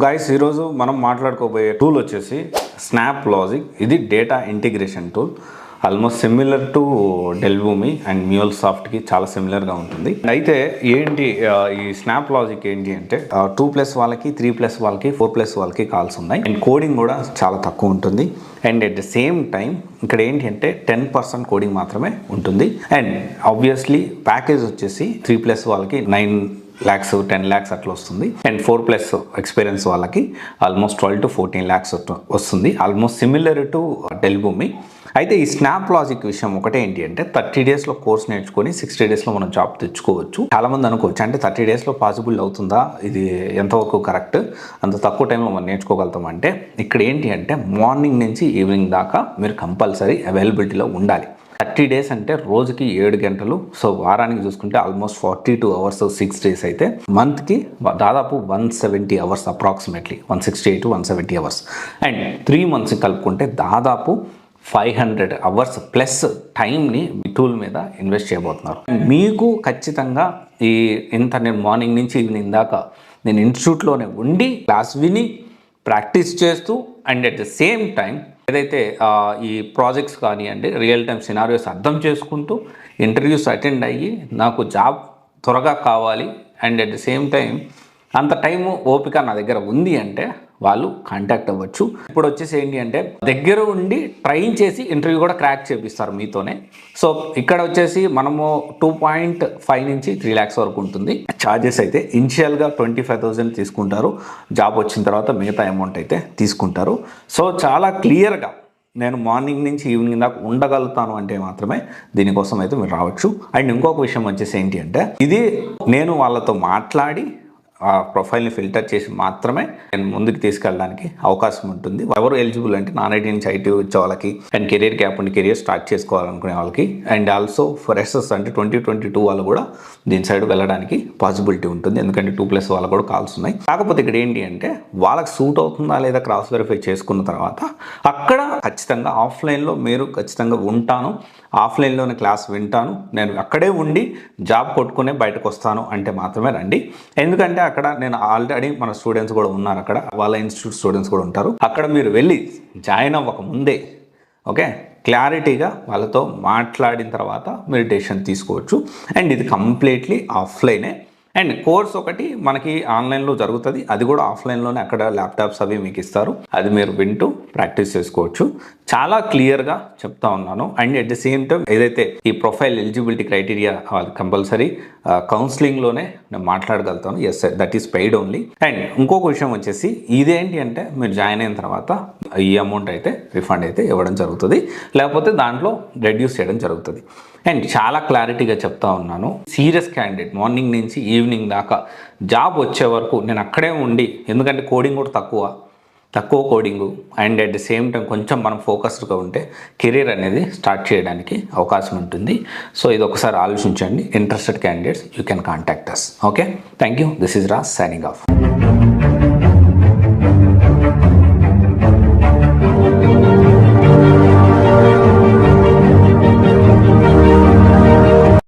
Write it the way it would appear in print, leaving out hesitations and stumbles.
Guys ఈరోజు మనం మాట్లాడుకోబోయే టూల్ వచ్చేసి స్నాప్ లాజిక్. ఇది data integration tool. Almost similar to Dell Boomi and మ్యూల్సాఫ్ట్కి చాలా సిమిలర్గా ఉంటుంది. అయితే ఏంటి ఈ స్నాప్ లాజిక్ ఏంటి అంటే 2+ వాళ్ళకి, 3+ వాళ్ళకి, 4+ వాళ్ళకి కాల్స్ ఉన్నాయి. అండ్ కోడింగ్ కూడా చాలా తక్కువ ఉంటుంది. And at the same time ఇక్కడ ఏంటి అంటే 10% కోడింగ్ మాత్రమే ఉంటుంది. అండ్ ఆబ్వియస్లీ ప్యాకేజ్ వచ్చేసి 3+ వాళ్ళకి 9 lakhs 10 lakhs అట్లా వస్తుంది. అండ్ 4+ ఎక్స్పీరియన్స్ వాళ్ళకి ఆల్మోస్ట్ 12 to 14 lakhs వస్తుంది. Almost similar to Dell Boomi. అయితే ఈ స్నాప్ లాజిక్ విషయం ఒకటే ఏంటి అంటే 30 daysలో కోర్స్ నేర్చుకొని 60 daysలో మనం జాబ్ తెచ్చుకోవచ్చు. చాలామంది అనుకోవచ్చు అంటే 30 daysలో పాసిబుల్ అవుతుందా, ఇది ఎంతవరకు కరెక్ట్, అంత తక్కువ టైంలో మనం నేర్చుకోగలుగుతాం అంటే ఇక్కడ ఏంటి అంటే మార్నింగ్ నుంచి ఈవినింగ్ దాకా మీరు కంపల్సరీ అవైలబిలిటీలో ఉండాలి. 30 days అంటే రోజుకి 7 గంటలు. సో వారానికి చూసుకుంటే ఆల్మోస్ట్ 42 hours 6 days అయితే మంత్కి దాదాపు 170 hours approximately 168 to 170 hours. And 3 months కలుపుకుంటే దాదాపు 500 hours ప్లస్ టైంని మీ టూల్ మీద ఇన్వెస్ట్ చేయబోతున్నారు. మీకు ఖచ్చితంగా నేను మార్నింగ్ నుంచి ఈవినింగ్ దాకా నేను ఇన్స్టిట్యూట్లోనే ఉండి క్లాస్ విని ప్రాక్టీస్ చేస్తూ and at the same time ఏదైతే ఈ ప్రాజెక్ట్స్ కానివ్వండి, రియల్ టైం సినారియోస్ అర్థం చేసుకుంటూ ఇంటర్వ్యూస్ అటెండ్ అయ్యి నాకు జాబ్ త్వరగా కావాలి and at the same time అంత టైము ఓపిక నా దగ్గర ఉంది అంటే వాళ్ళు కాంటాక్ట్ అవ్వచ్చు. ఇప్పుడు వచ్చేసి ఏంటి అంటే దగ్గర ఉండి ట్రైన్ చేసి ఇంటర్వ్యూ కూడా క్రాక్ చేపిస్తారు మీతోనే. సో ఇక్కడ వచ్చేసి మనము 2.5 నుంచి 3 lakhs వరకు ఉంటుంది. ఛార్జెస్ అయితే ఇనిషియల్గా 25,000 తీసుకుంటారు. జాబ్ వచ్చిన తర్వాత మిగతా అమౌంట్ అయితే తీసుకుంటారు. సో చాలా క్లియర్గా నేను మార్నింగ్ నుంచి ఈవినింగ్ దాకా ఉండగలుగుతాను అంటే మాత్రమే దీనికోసం అయితే మీరు రావచ్చు. అండ్ ఇంకొక విషయం వచ్చేసి ఏంటి అంటే ఇది నేను వాళ్ళతో మాట్లాడి ఆ ప్రొఫైల్ని ఫిల్టర్ చేసి మాత్రమే నేను ముందుకు తీసుకెళ్ళడానికి అవకాశం ఉంటుంది. ఎవరు ఎలిజిబుల్ అంటే నాన్-ఐటీ నుంచి ఐటీ వచ్చే వాళ్ళకి అండ్ కెరీర్ గ్యాప్ ఉండి కెరీర్ స్టార్ట్ చేసుకోవాలనుకునే వాళ్ళకి అండ్ ఆల్సో ఫ్రెషర్స్ అంటే 2022 వాళ్ళు కూడా దీని సైడ్ వెళ్ళడానికి పాసిబిలిటీ ఉంటుంది. ఎందుకంటే 2+ వాళ్ళకు కూడా కాల్స్ ఉన్నాయి. కాకపోతే ఇక్కడ ఏంటి అంటే వాళ్ళకి సూట్ అవుతుందా లేదా క్రాస్ వెరిఫై చేసుకున్న తర్వాత అక్కడ ఖచ్చితంగా ఆఫ్లైన్లో మీరు ఖచ్చితంగా ఉంటాను, ఆఫ్లైన్లోనే క్లాస్ వింటాను, నేను అక్కడే ఉండి జాబ్ కొట్టుకునే బయటకు వస్తాను అంటే మాత్రమే రండి. ఎందుకంటే అక్కడ నేను ఆల్రెడీ మన స్టూడెంట్స్ కూడా ఉన్నారు, అక్కడ వాళ్ళ ఇన్స్టిట్యూట్ స్టూడెంట్స్ కూడా ఉంటారు. అక్కడ మీరు వెళ్ళి జాయిన్ అవ్వక ముందే ఓకే క్లారిటీగా వాళ్ళతో మాట్లాడిన తర్వాత మీరు డెసిషన్ తీసుకోవచ్చు. అండ్ ఇది కంప్లీట్లీ ఆఫ్లైనే. అండ్ కోర్స్ ఒకటి మనకి ఆన్లైన్లో జరుగుతుంది, అది కూడా ఆఫ్లైన్లోనే. అక్కడ ల్యాప్టాప్స్ అవి మీకు ఇస్తారు, అది మీరు వింటూ ప్రాక్టీస్ చేసుకోవచ్చు. చాలా క్లియర్గా చెప్తా ఉన్నాను. And at the same time ఏదైతే ఈ ప్రొఫైల్ ఎలిజిబిలిటీ క్రైటీరియా కంపల్సరీ కౌన్సిలింగ్లోనే నేను మాట్లాడగలుగుతాను. Yes sir, that is paid only. And ఇంకొక విషయం వచ్చేసి ఇదేంటి అంటే మీరు జాయిన్ అయిన తర్వాత ఈ అమౌంట్ అయితే రిఫండ్ అయితే ఇవ్వడం జరుగుతుంది, లేకపోతే దాంట్లో రెడ్యూస్ చేయడం జరుగుతుంది. అండ్ చాలా క్లారిటీగా చెప్తా ఉన్నాను, సీరియస్ క్యాండిడేట్ మార్నింగ్ నుంచి ఈవినింగ్ దాకా జాబ్ వచ్చే వరకు నేను అక్కడే ఉండి, ఎందుకంటే కోడింగ్ కూడా తక్కువ coding and at the same time కొంచెం మనం ఫోకస్డ్గా ఉంటే కెరీర్ అనేది స్టార్ట్ చేయడానికి అవకాశం ఉంటుంది. సో ఇది ఒకసారి ఆలోచించండి. Interested candidates you can contact us. Okay, thank you. This is Raj signing of.